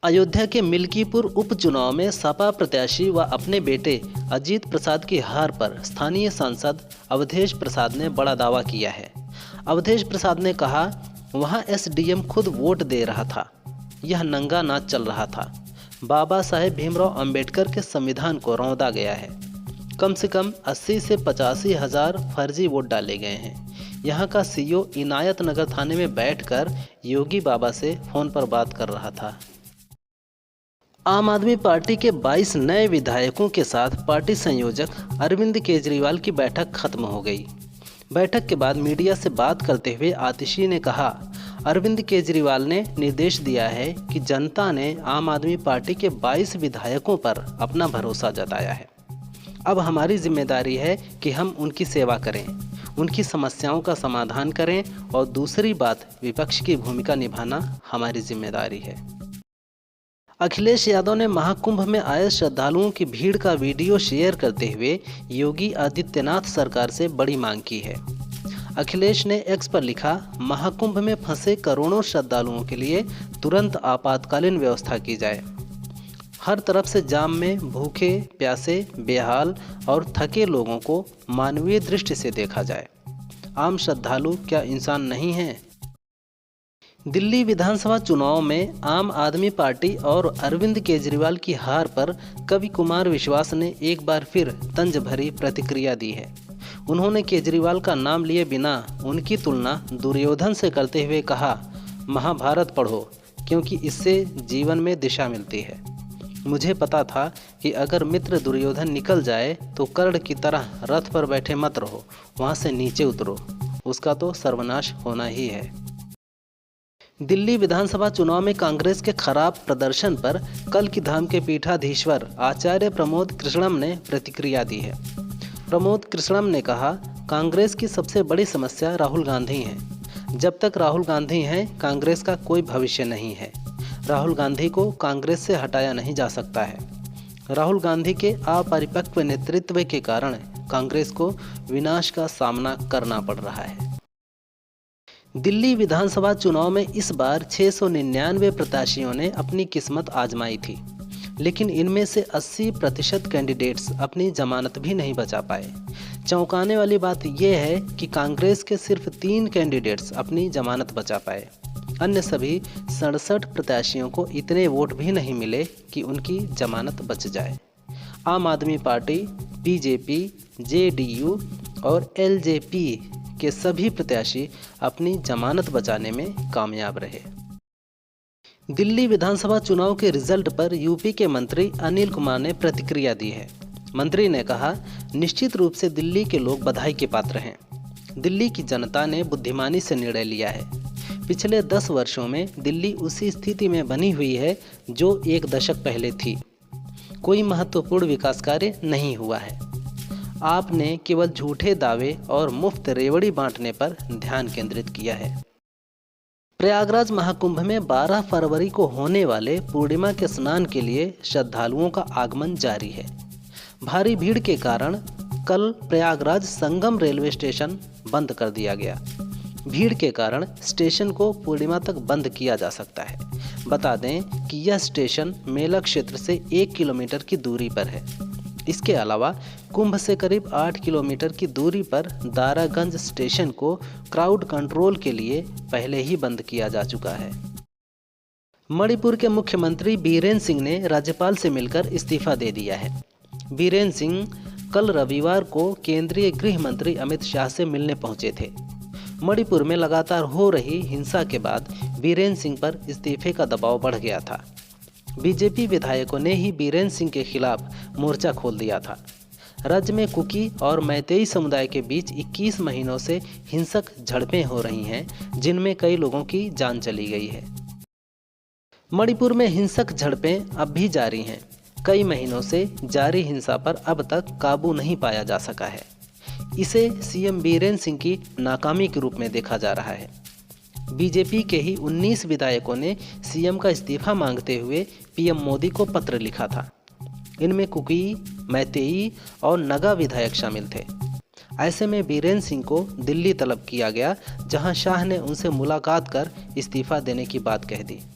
अयोध्या के मिल्कीपुर उपचुनाव में सपा प्रत्याशी व अपने बेटे अजीत प्रसाद की हार पर स्थानीय सांसद अवधेश प्रसाद ने बड़ा दावा किया है। अवधेश प्रसाद ने कहा, वहां एसडीएम खुद वोट दे रहा था, यह नंगा नाच चल रहा था। बाबा साहेब भीमराव अंबेडकर के संविधान को रौंदा गया है। कम से कम 80 से 85 हजार फर्जी वोट डाले गए हैं। यहाँ का सीईओ इनायत नगर थाने में बैठकर योगी बाबा से फोन पर बात कर रहा था। आम आदमी पार्टी के 22 नए विधायकों के साथ पार्टी संयोजक अरविंद केजरीवाल की बैठक खत्म हो गई। बैठक के बाद मीडिया से बात करते हुए आतिशी ने कहा, अरविंद केजरीवाल ने निर्देश दिया है कि जनता ने आम आदमी पार्टी के 22 विधायकों पर अपना भरोसा जताया है। अब हमारी जिम्मेदारी है कि हम उनकी सेवा करें, उनकी समस्याओं का समाधान करें और दूसरी बात, विपक्ष की भूमिका निभाना हमारी जिम्मेदारी है। अखिलेश यादव ने महाकुंभ में आए श्रद्धालुओं की भीड़ का वीडियो शेयर करते हुए योगी आदित्यनाथ सरकार से बड़ी मांग की है। अखिलेश ने एक्स पर लिखा, महाकुंभ में फंसे करोड़ों श्रद्धालुओं के लिए तुरंत आपातकालीन व्यवस्था की जाए। हर तरफ से जाम में भूखे, प्यासे, बेहाल और थके लोगों को मानवीय दृष्टि से देखा जाए। आम श्रद्धालु क्या इंसान नहीं हैं? दिल्ली विधानसभा चुनाव में आम आदमी पार्टी और अरविंद केजरीवाल की हार पर कवि कुमार विश्वास ने एक बार फिर तंज भरी प्रतिक्रिया दी है। उन्होंने केजरीवाल का नाम लिए बिना उनकी तुलना दुर्योधन से करते हुए कहा, महाभारत पढ़ो क्योंकि इससे जीवन में दिशा मिलती है। मुझे पता था कि अगर मित्र दुर्योधन निकल जाए तो कर्ण की तरह रथ पर बैठे मत रहो, वहाँ से नीचे उतरो, उसका तो सर्वनाश होना ही है। दिल्ली विधानसभा चुनाव में कांग्रेस के खराब प्रदर्शन पर कल की धाम के पीठाधीश्वर आचार्य प्रमोद कृष्णम ने प्रतिक्रिया दी है। प्रमोद कृष्णम ने कहा, कांग्रेस की सबसे बड़ी समस्या राहुल गांधी हैं। जब तक राहुल गांधी हैं, कांग्रेस का कोई भविष्य नहीं है। राहुल गांधी को कांग्रेस से हटाया नहीं जा सकता है। राहुल गांधी के अपरिपक्व नेतृत्व के कारण कांग्रेस को विनाश का सामना करना पड़ रहा है। दिल्ली विधानसभा चुनाव में इस बार 699 प्रत्याशियों ने अपनी किस्मत आजमाई थी, लेकिन इनमें से 80% कैंडिडेट्स अपनी जमानत भी नहीं बचा पाए। चौंकाने वाली बात यह है कि कांग्रेस के सिर्फ 3 कैंडिडेट्स अपनी जमानत बचा पाए। अन्य सभी 67 प्रत्याशियों को इतने वोट भी नहीं मिले कि उनकी जमानत बच जाए। आम आदमी पार्टी, बीजेपी, जेडीयू और एलजेपी के सभी प्रत्याशी अपनी जमानत बचाने में कामयाब रहे। दिल्ली विधानसभा चुनाव के रिजल्ट पर यूपी के मंत्री अनिल कुमार ने प्रतिक्रिया दी है। मंत्री ने कहा, निश्चित रूप से दिल्ली के लोग बधाई के पात्र हैं। दिल्ली की जनता ने बुद्धिमानी से निर्णय लिया है। पिछले 10 वर्षों में दिल्ली उसी स्थिति में बनी हुई है जो एक दशक पहले थी। कोई महत्वपूर्ण विकास कार्य नहीं हुआ है। आपने केवल झूठे दावे और मुफ्त रेवड़ी बांटने पर ध्यान केंद्रित किया है। प्रयागराज महाकुंभ में 12 फरवरी को होने वाले पूर्णिमा के स्नान के लिए श्रद्धालुओं का आगमन जारी है। भारी भीड़ के कारण कल प्रयागराज संगम रेलवे स्टेशन बंद कर दिया गया। भीड़ के कारण स्टेशन को पूर्णिमा तक बंद किया जा सकता है। बता दें कि यह स्टेशन मेला क्षेत्र से 1 किलोमीटर की दूरी पर है। इसके अलावा कुंभ से करीब 8 किलोमीटर की दूरी पर दारागंज स्टेशन को क्राउड कंट्रोल के लिए पहले ही बंद किया जा चुका है। मणिपुर के मुख्यमंत्री बीरेन सिंह ने राज्यपाल से मिलकर इस्तीफा दे दिया है। बीरेन सिंह कल रविवार को केंद्रीय गृह मंत्री अमित शाह से मिलने पहुंचे थे। मणिपुर में लगातार हो रही हिंसा के बाद बीरेन सिंह पर इस्तीफे का दबाव बढ़ गया था। बीजेपी विधायकों ने ही बीरेन सिंह के खिलाफ मोर्चा खोल दिया था। राज्य में कुकी और मैतेई समुदाय के बीच 21 महीनों से हिंसक झड़पें हो रही हैं, जिनमें कई लोगों की जान चली गई है। मणिपुर में हिंसक झड़पें अब भी जारी हैं। कई महीनों से जारी हिंसा पर अब तक काबू नहीं पाया जा सका है। इसे सीएम बीरेन सिंह की नाकामी के रूप में देखा जा रहा है। बीजेपी के ही 19 विधायकों ने सीएम का इस्तीफा मांगते हुए पीएम मोदी को पत्र लिखा था। इनमें कुकी, मैतेई और नगा विधायक शामिल थे। ऐसे में बीरेन सिंह को दिल्ली तलब किया गया, जहां शाह ने उनसे मुलाकात कर इस्तीफा देने की बात कह दी।